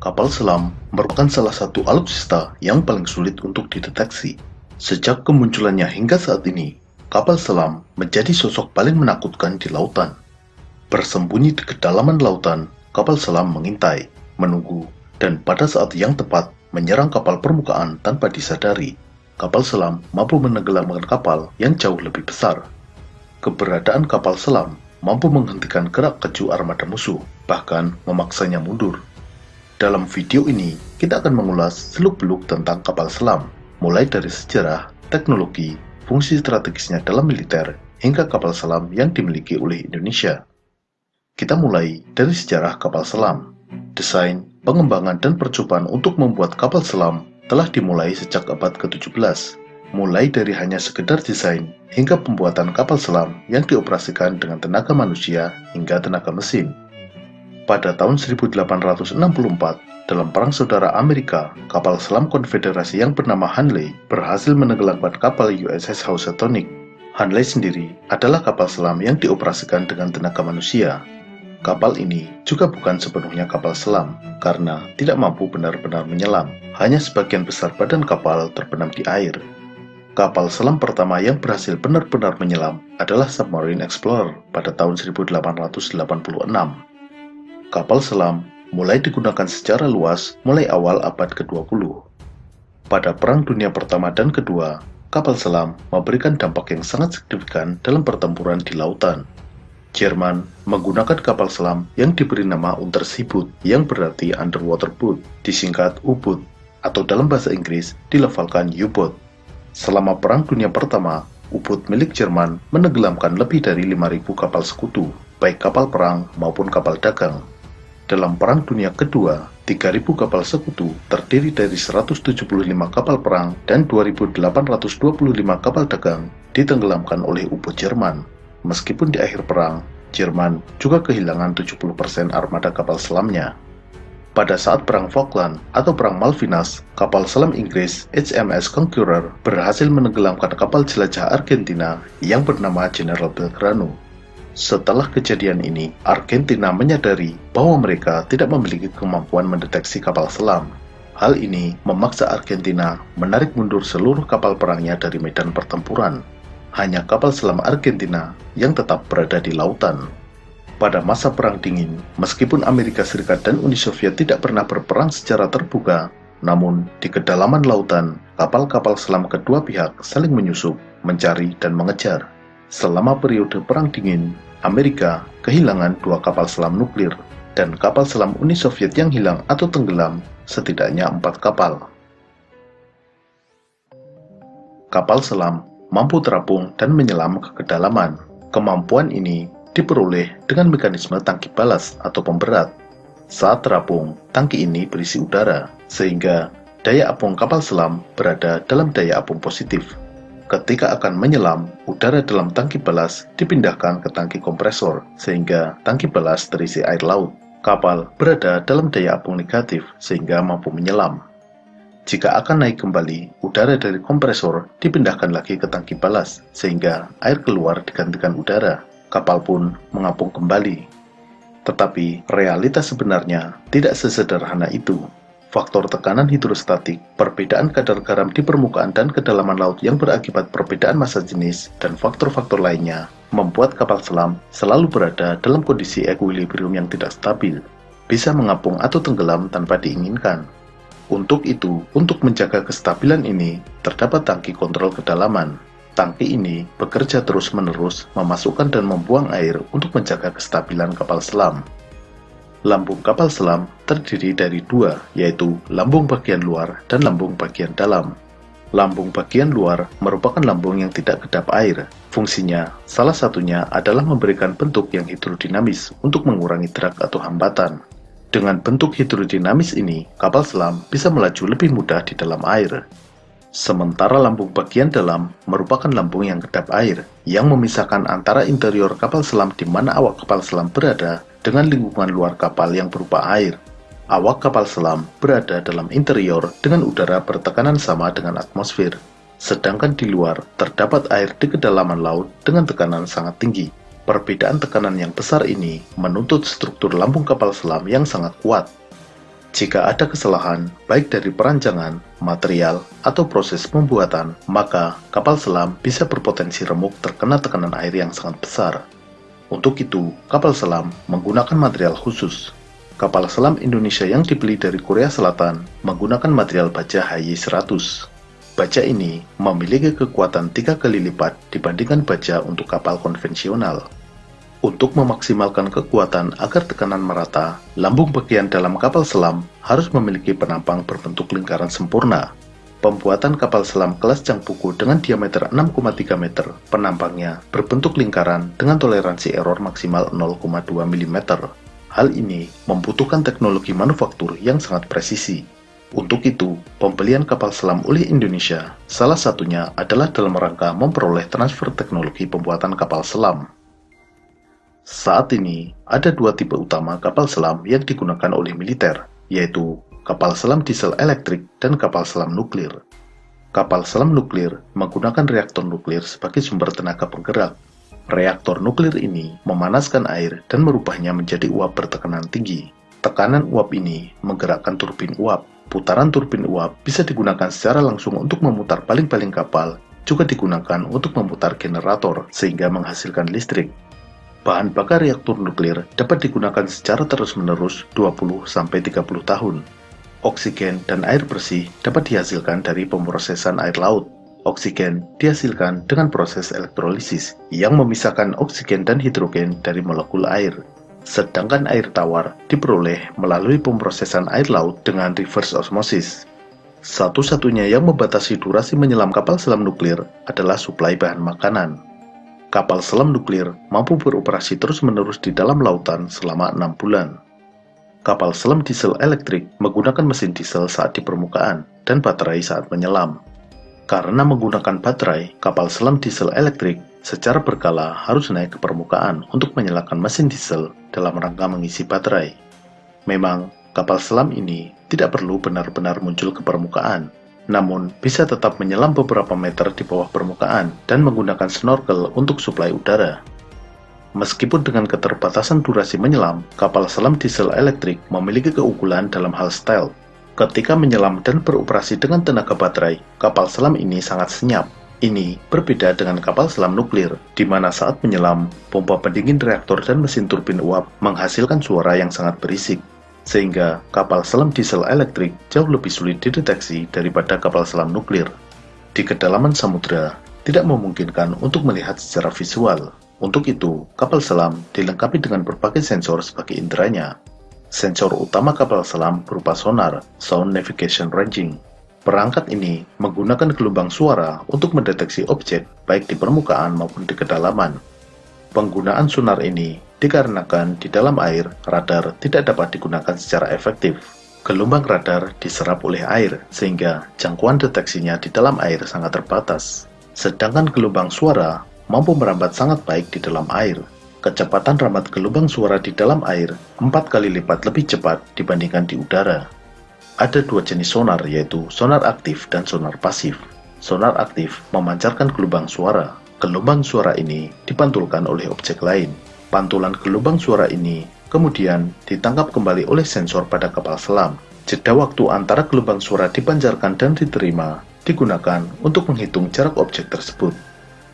Kapal selam merupakan salah satu alutsista yang paling sulit untuk dideteksi. Sejak kemunculannya hingga saat ini, kapal selam menjadi sosok paling menakutkan di lautan. Bersembunyi di kedalaman lautan, kapal selam mengintai, menunggu, dan pada saat yang tepat menyerang kapal permukaan tanpa disadari. Kapal selam mampu menenggelamkan kapal yang jauh lebih besar. Keberadaan kapal selam mampu menghentikan gerak keju armada musuh, bahkan memaksanya mundur. Dalam video ini, kita akan mengulas seluk-beluk tentang kapal selam, mulai dari sejarah, teknologi, fungsi strategisnya dalam militer, hingga kapal selam yang dimiliki oleh Indonesia. Kita mulai dari sejarah kapal selam. Desain, pengembangan, dan percobaan untuk membuat kapal selam telah dimulai sejak abad ke-17, mulai dari hanya sekedar desain hingga pembuatan kapal selam yang dioperasikan dengan tenaga manusia hingga tenaga mesin. Pada tahun 1864, dalam Perang Saudara Amerika, kapal selam konfederasi yang bernama Hanley berhasil menenggelamkan kapal USS Housatonic. Hanley sendiri adalah kapal selam yang dioperasikan dengan tenaga manusia. Kapal ini juga bukan sepenuhnya kapal selam, karena tidak mampu benar-benar menyelam. Hanya sebagian besar badan kapal terbenam di air. Kapal selam pertama yang berhasil benar-benar menyelam adalah Submarine Explorer pada tahun 1886. Kapal selam mulai digunakan secara luas mulai awal abad ke-20. Pada Perang Dunia Pertama dan Kedua, kapal selam memberikan dampak yang sangat signifikan dalam pertempuran di lautan. Jerman menggunakan kapal selam yang diberi nama Unterseeboot yang berarti underwater boat, disingkat U-boat, atau dalam bahasa Inggris dilafalkan U-boat. Selama Perang Dunia Pertama, U-boat milik Jerman menenggelamkan lebih dari 5.000 kapal sekutu, baik kapal perang maupun kapal dagang. Dalam Perang Dunia Kedua, 3.000 kapal sekutu terdiri dari 175 kapal perang dan 2.825 kapal dagang ditenggelamkan oleh U-boat Jerman. Meskipun di akhir perang, Jerman juga kehilangan 70% armada kapal selamnya. Pada saat Perang Falkland atau Perang Malvinas, kapal selam Inggris HMS Conqueror berhasil menenggelamkan kapal jelajah Argentina yang bernama General Belgrano. Setelah kejadian ini, Argentina menyadari bahwa mereka tidak memiliki kemampuan mendeteksi kapal selam. Hal ini memaksa Argentina menarik mundur seluruh kapal perangnya dari medan pertempuran. Hanya kapal selam Argentina yang tetap berada di lautan. Pada masa Perang Dingin, meskipun Amerika Serikat dan Uni Soviet tidak pernah berperang secara terbuka, namun di kedalaman lautan, kapal-kapal selam kedua pihak saling menyusup, mencari, dan mengejar. Selama periode Perang Dingin, Amerika kehilangan 2 kapal selam nuklir, dan kapal selam Uni Soviet yang hilang atau tenggelam setidaknya 4 kapal. Kapal selam mampu terapung dan menyelam ke kedalaman. Kemampuan ini diperoleh dengan mekanisme tangki balas atau pemberat. Saat terapung, tangki ini berisi udara, sehingga daya apung kapal selam berada dalam daya apung positif. Ketika akan menyelam, udara dalam tangki balas dipindahkan ke tangki kompresor, sehingga tangki balas terisi air laut. Kapal berada dalam daya apung negatif, sehingga mampu menyelam. Jika akan naik kembali, udara dari kompresor dipindahkan lagi ke tangki balas, sehingga air keluar digantikan udara. Kapal pun mengapung kembali. Tetapi realitas sebenarnya tidak sesederhana itu. Faktor tekanan hidrostatik, perbedaan kadar garam di permukaan dan kedalaman laut yang berakibat perbedaan massa jenis, dan faktor-faktor lainnya membuat kapal selam selalu berada dalam kondisi equilibrium yang tidak stabil, bisa mengapung atau tenggelam tanpa diinginkan. Untuk itu, untuk menjaga kestabilan ini, terdapat tangki kontrol kedalaman. Tangki ini bekerja terus-menerus memasukkan dan membuang air untuk menjaga kestabilan kapal selam. Lambung kapal selam terdiri dari 2, yaitu lambung bagian luar dan lambung bagian dalam. Lambung bagian luar merupakan lambung yang tidak kedap air. Fungsinya, salah satunya adalah memberikan bentuk yang hidrodinamis untuk mengurangi drag atau hambatan. Dengan bentuk hidrodinamis ini, kapal selam bisa melaju lebih mudah di dalam air. Sementara lambung bagian dalam merupakan lambung yang kedap air, yang memisahkan antara interior kapal selam di mana awak kapal selam berada dengan lingkungan luar kapal yang berupa air. Awak kapal selam berada dalam interior dengan udara bertekanan sama dengan atmosfer, sedangkan di luar terdapat air di kedalaman laut dengan tekanan sangat tinggi. Perbedaan tekanan yang besar ini menuntut struktur lambung kapal selam yang sangat kuat. Jika ada kesalahan, baik dari perancangan, material, atau proses pembuatan, maka kapal selam bisa berpotensi remuk terkena tekanan air yang sangat besar. Untuk itu, kapal selam menggunakan material khusus. Kapal selam Indonesia yang dibeli dari Korea Selatan menggunakan material baja HY100. Baja ini memiliki kekuatan 3 kali lipat dibandingkan baja untuk kapal konvensional. Untuk memaksimalkan kekuatan agar tekanan merata, lambung bagian dalam kapal selam harus memiliki penampang berbentuk lingkaran sempurna. Pembuatan kapal selam kelas Changpuku dengan diameter 6,3 meter, penampangnya berbentuk lingkaran dengan toleransi error maksimal 0,2 mm. Hal ini membutuhkan teknologi manufaktur yang sangat presisi. Untuk itu, pembelian kapal selam oleh Indonesia salah satunya adalah dalam rangka memperoleh transfer teknologi pembuatan kapal selam. Saat ini, ada dua tipe utama kapal selam yang digunakan oleh militer, yaitu kapal selam diesel elektrik dan kapal selam nuklir. Kapal selam nuklir menggunakan reaktor nuklir sebagai sumber tenaga penggerak. Reaktor nuklir ini memanaskan air dan merubahnya menjadi uap bertekanan tinggi. Tekanan uap ini menggerakkan turbin uap. Putaran turbin uap bisa digunakan secara langsung untuk memutar baling-baling kapal, juga digunakan untuk memutar generator sehingga menghasilkan listrik. Bahan bakar reaktor nuklir dapat digunakan secara terus-menerus 20-30 tahun. Oksigen dan air bersih dapat dihasilkan dari pemrosesan air laut. Oksigen dihasilkan dengan proses elektrolisis yang memisahkan oksigen dan hidrogen dari molekul air. Sedangkan air tawar diperoleh melalui pemrosesan air laut dengan reverse osmosis. Satu-satunya yang membatasi durasi menyelam kapal selam nuklir adalah suplai bahan makanan. Kapal selam nuklir mampu beroperasi terus-menerus di dalam lautan selama 6 bulan. Kapal selam diesel elektrik menggunakan mesin diesel saat di permukaan dan baterai saat menyelam. Karena menggunakan baterai, kapal selam diesel elektrik secara berkala harus naik ke permukaan untuk menyalakan mesin diesel dalam rangka mengisi baterai. Memang, kapal selam ini tidak perlu benar-benar muncul ke permukaan, namun bisa tetap menyelam beberapa meter di bawah permukaan dan menggunakan snorkel untuk suplai udara. Meskipun dengan keterbatasan durasi menyelam, kapal selam diesel elektrik memiliki keunggulan dalam hal stealth. Ketika menyelam dan beroperasi dengan tenaga baterai, kapal selam ini sangat senyap. Ini berbeda dengan kapal selam nuklir, di mana saat menyelam, pompa pendingin reaktor dan mesin turbin uap menghasilkan suara yang sangat berisik. Sehingga kapal selam diesel elektrik jauh lebih sulit dideteksi daripada kapal selam nuklir. Di kedalaman samudera, tidak memungkinkan untuk melihat secara visual. Untuk itu, kapal selam dilengkapi dengan berbagai sensor sebagai inderanya. Sensor utama kapal selam berupa sonar, Sound Navigation Ranging. Perangkat ini menggunakan gelombang suara untuk mendeteksi objek baik di permukaan maupun di kedalaman. Penggunaan sonar ini dikarenakan di dalam air, radar tidak dapat digunakan secara efektif. Gelombang radar diserap oleh air, sehingga jangkauan deteksinya di dalam air sangat terbatas. Sedangkan gelombang suara mampu merambat sangat baik di dalam air. Kecepatan rambat gelombang suara di dalam air 4 kali lipat lebih cepat dibandingkan di udara. Ada dua jenis sonar, yaitu sonar aktif dan sonar pasif. Sonar aktif memancarkan gelombang suara. Gelombang suara ini dipantulkan oleh objek lain. Pantulan gelombang suara ini kemudian ditangkap kembali oleh sensor pada kapal selam. Jeda waktu antara gelombang suara dipancarkan dan diterima digunakan untuk menghitung jarak objek tersebut.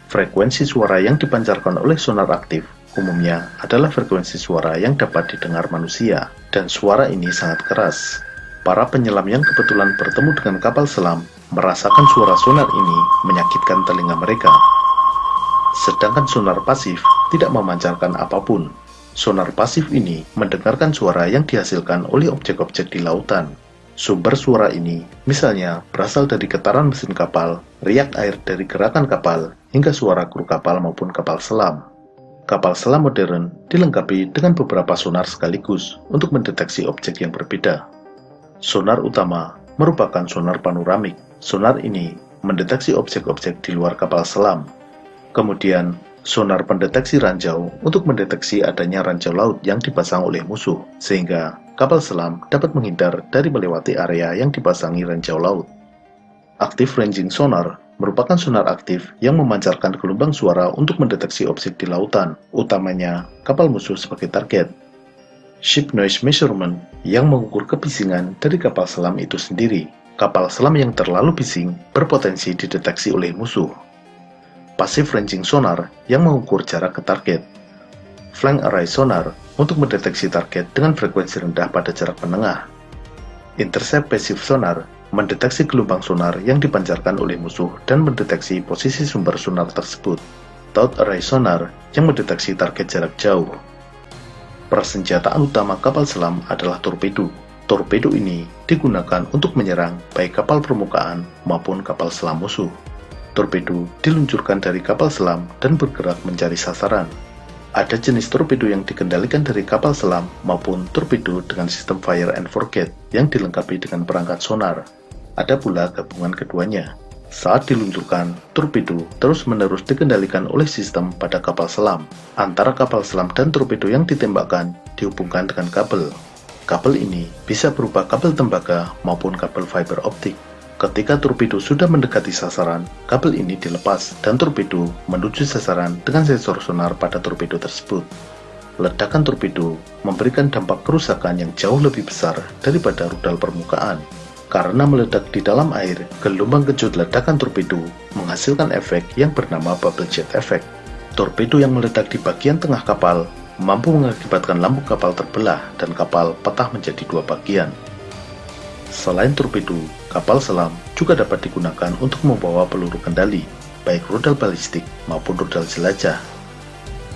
Frekuensi suara yang dipancarkan oleh sonar aktif umumnya adalah frekuensi suara yang dapat didengar manusia, dan suara ini sangat keras. Para penyelam yang kebetulan bertemu dengan kapal selam merasakan suara sonar ini menyakitkan telinga mereka. Sedangkan sonar pasif tidak memancarkan apapun. Sonar pasif ini mendengarkan suara yang dihasilkan oleh objek-objek di lautan. Sumber suara ini misalnya berasal dari getaran mesin kapal, riak air dari gerakan kapal, hingga suara kru kapal maupun kapal selam. Kapal selam modern dilengkapi dengan beberapa sonar sekaligus untuk mendeteksi objek yang berbeda. Sonar utama merupakan sonar panoramik. Sonar ini mendeteksi objek-objek di luar kapal selam. Kemudian, sonar pendeteksi ranjau untuk mendeteksi adanya ranjau laut yang dipasang oleh musuh, sehingga kapal selam dapat menghindar dari melewati area yang dipasangi ranjau laut. Active Ranging Sonar merupakan sonar aktif yang memancarkan gelombang suara untuk mendeteksi objek di lautan, utamanya kapal musuh sebagai target. Ship Noise Measurement yang mengukur kebisingan dari kapal selam itu sendiri. Kapal selam yang terlalu bising berpotensi dideteksi oleh musuh. Passive Ranging Sonar yang mengukur jarak ke target. Flank Array Sonar untuk mendeteksi target dengan frekuensi rendah pada jarak menengah. Intercept Passive Sonar mendeteksi gelombang sonar yang dipancarkan oleh musuh dan mendeteksi posisi sumber sonar tersebut. Taut Array Sonar yang mendeteksi target jarak jauh. Persenjataan utama kapal selam adalah torpedo. Torpedo ini digunakan untuk menyerang baik kapal permukaan maupun kapal selam musuh. Torpedo diluncurkan dari kapal selam dan bergerak mencari sasaran. Ada jenis torpedo yang dikendalikan dari kapal selam maupun torpedo dengan sistem fire and forget yang dilengkapi dengan perangkat sonar. Ada pula gabungan keduanya. Saat diluncurkan, torpedo terus-menerus dikendalikan oleh sistem pada kapal selam. Antara kapal selam dan torpedo yang ditembakkan dihubungkan dengan kabel. Kabel ini bisa berupa kabel tembaga maupun kabel fiber optik. Ketika torpedo sudah mendekati sasaran, kabel ini dilepas dan torpedo menuju sasaran dengan sensor sonar pada torpedo tersebut. Ledakan torpedo memberikan dampak kerusakan yang jauh lebih besar daripada rudal permukaan. Karena meledak di dalam air, gelombang kejut ledakan torpedo menghasilkan efek yang bernama bubble jet effect. Torpedo yang meledak di bagian tengah kapal mampu mengakibatkan lambung kapal terbelah dan kapal patah menjadi dua bagian. Selain torpedo, kapal selam juga dapat digunakan untuk membawa peluru kendali, baik rudal balistik maupun rudal jelajah.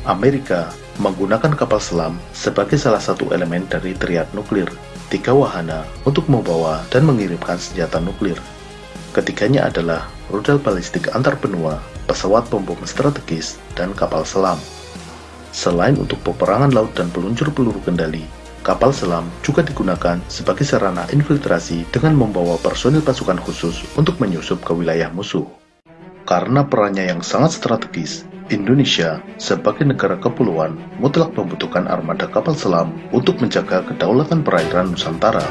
Amerika menggunakan kapal selam sebagai salah satu elemen dari triad nuklir, 3 wahana untuk membawa dan mengirimkan senjata nuklir. Ketiganya adalah rudal balistik antar benua, pesawat pom strategis, dan kapal selam. Selain untuk peperangan laut dan peluncur peluru kendali, kapal selam juga digunakan sebagai sarana infiltrasi dengan membawa personil pasukan khusus untuk menyusup ke wilayah musuh. Karena perannya yang sangat strategis, Indonesia sebagai negara kepulauan mutlak membutuhkan armada kapal selam untuk menjaga kedaulatan perairan Nusantara.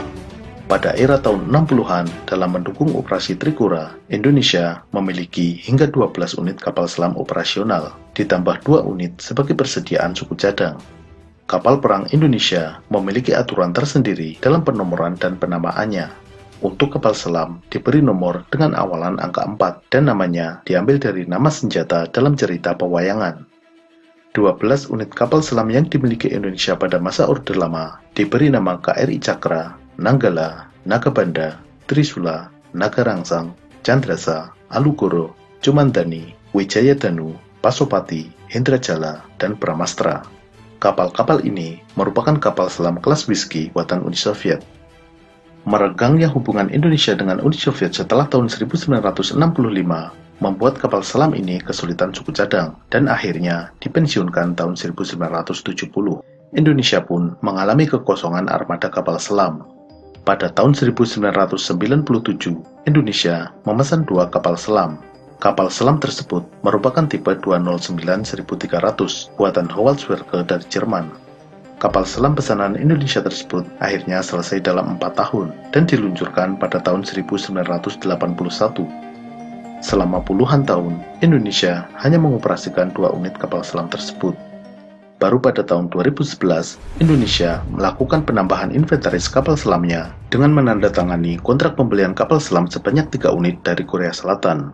Pada era tahun 60-an dalam mendukung operasi Trikora, Indonesia memiliki hingga 12 unit kapal selam operasional, ditambah 2 unit sebagai persediaan suku cadang. Kapal perang Indonesia memiliki aturan tersendiri dalam penomoran dan penamaannya. Untuk kapal selam diberi nomor dengan awalan angka 4 dan namanya diambil dari nama senjata dalam cerita pewayangan. 12 unit kapal selam yang dimiliki Indonesia pada masa Orde Lama diberi nama KRI Cakra, Nanggala, Nagabanda, Trisula, Nagarangsang, Candrasa, Alugoro, Cumandani, Wijayadanu, Pasopati, Hendrajala, dan Bramastra. Kapal-kapal ini merupakan kapal selam kelas Whiskey buatan Uni Soviet. Meregangnya hubungan Indonesia dengan Uni Soviet setelah tahun 1965 membuat kapal selam ini kesulitan suku cadang dan akhirnya dipensiunkan tahun 1970. Indonesia pun mengalami kekosongan armada kapal selam. Pada tahun 1997, Indonesia memesan 2 kapal selam. Kapal selam tersebut merupakan tipe 209-1300 buatan Howaldtswerke dari Jerman. Kapal selam pesanan Indonesia tersebut akhirnya selesai dalam 4 tahun dan diluncurkan pada tahun 1981. Selama puluhan tahun, Indonesia hanya mengoperasikan 2 unit kapal selam tersebut. Baru pada tahun 2011, Indonesia melakukan penambahan inventaris kapal selamnya dengan menandatangani kontrak pembelian kapal selam sebanyak 3 unit dari Korea Selatan.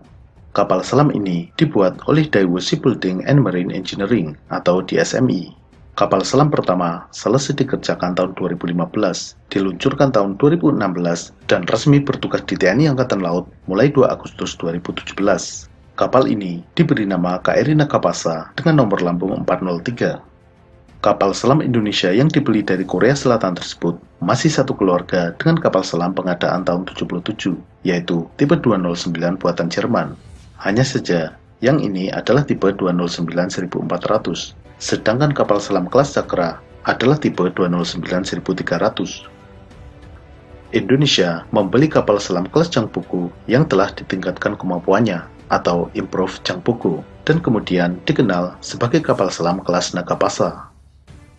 Kapal selam ini dibuat oleh Daewoo Shipbuilding and Marine Engineering atau DSME. Kapal selam pertama selesai dikerjakan tahun 2015, diluncurkan tahun 2016, dan resmi bertugas di TNI Angkatan Laut mulai 2 Agustus 2017. Kapal ini diberi nama KRI Nagapasa dengan nomor lambung 403. Kapal selam Indonesia yang dibeli dari Korea Selatan tersebut masih satu keluarga dengan kapal selam pengadaan tahun 77, yaitu tipe 209 buatan Jerman. Hanya saja, yang ini adalah tipe 209-1400, sedangkan kapal selam kelas Cakra adalah tipe 209-1300. Indonesia membeli kapal selam kelas Changpuku yang telah ditingkatkan kemampuannya, atau Improve Changpuku, dan kemudian dikenal sebagai kapal selam kelas Nagapasa.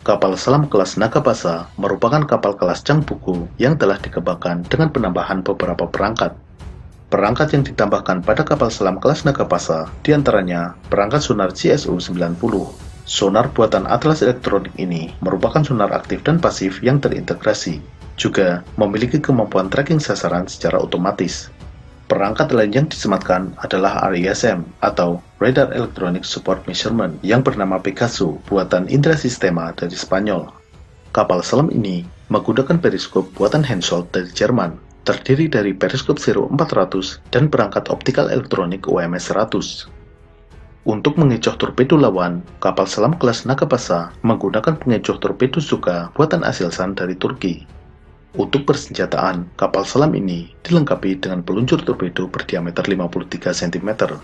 Kapal selam kelas Nagapasa merupakan kapal kelas Changpuku yang telah dikembangkan dengan penambahan beberapa perangkat. Perangkat yang ditambahkan pada kapal selam kelas Nagapasa diantaranya perangkat sonar GSU-90, Sonar buatan Atlas Elektronik ini merupakan sonar aktif dan pasif yang terintegrasi, juga memiliki kemampuan tracking sasaran secara otomatis. Perangkat lain yang disematkan adalah RISM atau Radar Electronic Support Measurement yang bernama Pegaso buatan Indra Sistema dari Spanyol. Kapal selam ini menggunakan periskop buatan Hensoldt dari Jerman, terdiri dari periskop Zero 400 dan perangkat optikal elektronik OMS 100. Untuk mengecoh torpedo lawan, kapal selam kelas Nagapasa menggunakan pengecoh torpedo Zuka buatan Aselsan dari Turki. Untuk persenjataan, kapal selam ini dilengkapi dengan peluncur torpedo berdiameter 53 cm.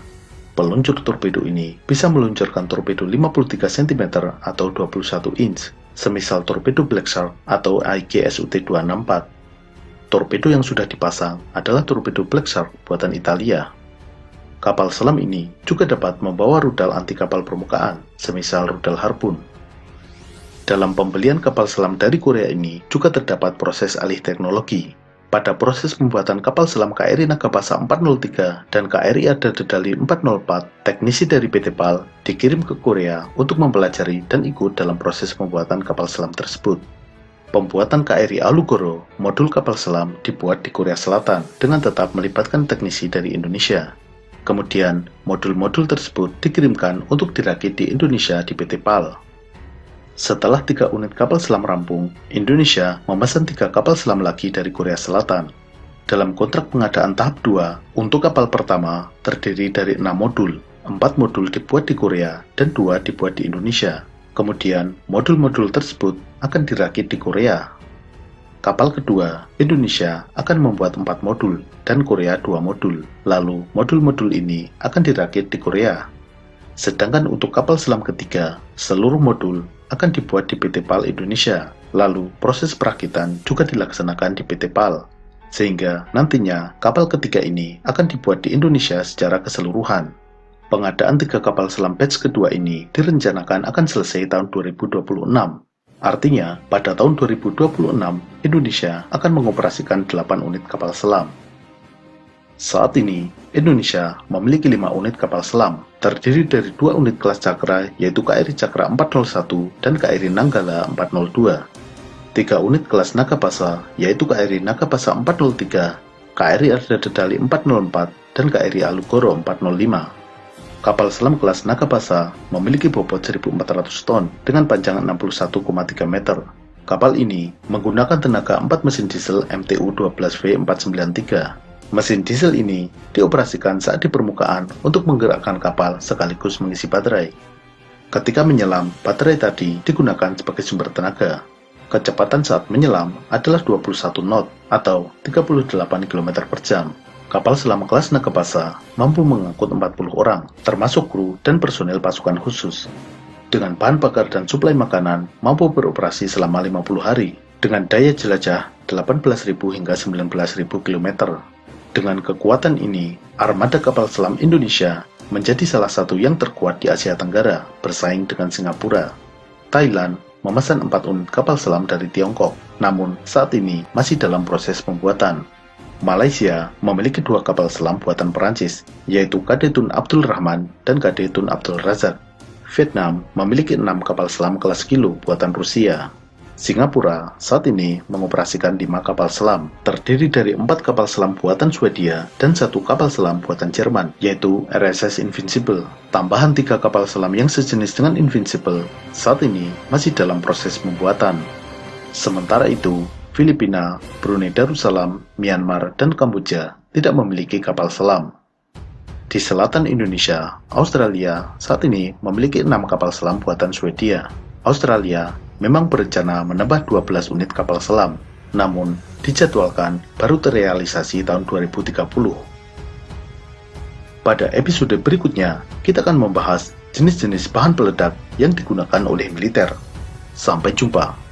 Peluncur torpedo ini bisa meluncurkan torpedo 53 cm atau 21 inch, semisal torpedo Black Shark atau IGSUT-264. Torpedo yang sudah dipasang adalah torpedo Black Shark buatan Italia. Kapal selam ini juga dapat membawa rudal anti kapal permukaan, semisal rudal Harpoon. Dalam pembelian kapal selam dari Korea ini juga terdapat proses alih teknologi. Pada proses pembuatan kapal selam KRI Nagapasa 403 dan KRI Arda Dedali 404, teknisi dari PT PAL dikirim ke Korea untuk mempelajari dan ikut dalam proses pembuatan kapal selam tersebut. Pembuatan KRI Alugoro, modul kapal selam, dibuat di Korea Selatan dengan tetap melibatkan teknisi dari Indonesia. Kemudian, modul-modul tersebut dikirimkan untuk dirakit di Indonesia di PT PAL. Setelah 3 unit kapal selam rampung, Indonesia memesan 3 kapal selam lagi dari Korea Selatan. Dalam kontrak pengadaan tahap 2, untuk kapal pertama terdiri dari 6 modul, 4 modul dibuat di Korea dan 2 dibuat di Indonesia. Kemudian, modul-modul tersebut akan dirakit di Korea. Kapal kedua, Indonesia akan membuat 4 modul dan Korea 2 modul. Lalu, modul-modul ini akan dirakit di Korea. Sedangkan untuk kapal selam ketiga, seluruh modul akan dibuat di PT PAL Indonesia. Lalu, proses perakitan juga dilaksanakan di PT PAL. Sehingga nantinya kapal ketiga ini akan dibuat di Indonesia secara keseluruhan. Pengadaan 3 kapal selam batch kedua ini direncanakan akan selesai tahun 2026. Artinya, pada tahun 2026, Indonesia akan mengoperasikan 8 unit kapal selam. Saat ini, Indonesia memiliki 5 unit kapal selam, terdiri dari 2 unit kelas Cakra, yaitu KRI Cakra 401 dan KRI Nanggala 402. 3 unit kelas Nagapasa, yaitu KRI Nagapasa 403, KRI Arda Dedali 404, dan KRI Alugoro 405. Kapal selam kelas Nagapasa memiliki bobot 1.400 ton dengan panjang 61,3 meter. Kapal ini menggunakan tenaga 4 mesin diesel MTU-12V493. Mesin diesel ini dioperasikan saat di permukaan untuk menggerakkan kapal sekaligus mengisi baterai. Ketika menyelam, baterai tadi digunakan sebagai sumber tenaga. Kecepatan saat menyelam adalah 21 knot atau 38 km per jam. Kapal selam kelas Nagapasa mampu mengangkut 40 orang, termasuk kru dan personel pasukan khusus. Dengan bahan bakar dan suplai makanan, mampu beroperasi selama 50 hari, dengan daya jelajah 18.000 hingga 19.000 km. Dengan kekuatan ini, armada kapal selam Indonesia menjadi salah satu yang terkuat di Asia Tenggara, bersaing dengan Singapura. Thailand memesan 4 unit kapal selam dari Tiongkok, namun saat ini masih dalam proses pembuatan. Malaysia memiliki 2 kapal selam buatan Perancis, yaitu KD Tun Abdul Rahman dan KD Tun Abdul Razak. Vietnam memiliki 6 kapal selam kelas Kilo buatan Rusia. Singapura saat ini mengoperasikan 5 kapal selam, terdiri dari 4 kapal selam buatan Swedia dan 1 kapal selam buatan Jerman, yaitu RSS Invincible. Tambahan 3 kapal selam yang sejenis dengan Invincible saat ini masih dalam proses pembuatan. Sementara itu, Filipina, Brunei Darussalam, Myanmar, dan Kamboja tidak memiliki kapal selam. Di selatan Indonesia, Australia saat ini memiliki 6 kapal selam buatan Swedia. Australia memang berencana menambah 12 unit kapal selam, namun dijadwalkan baru terrealisasi tahun 2030. Pada episode berikutnya, kita akan membahas jenis-jenis bahan peledak yang digunakan oleh militer. Sampai jumpa.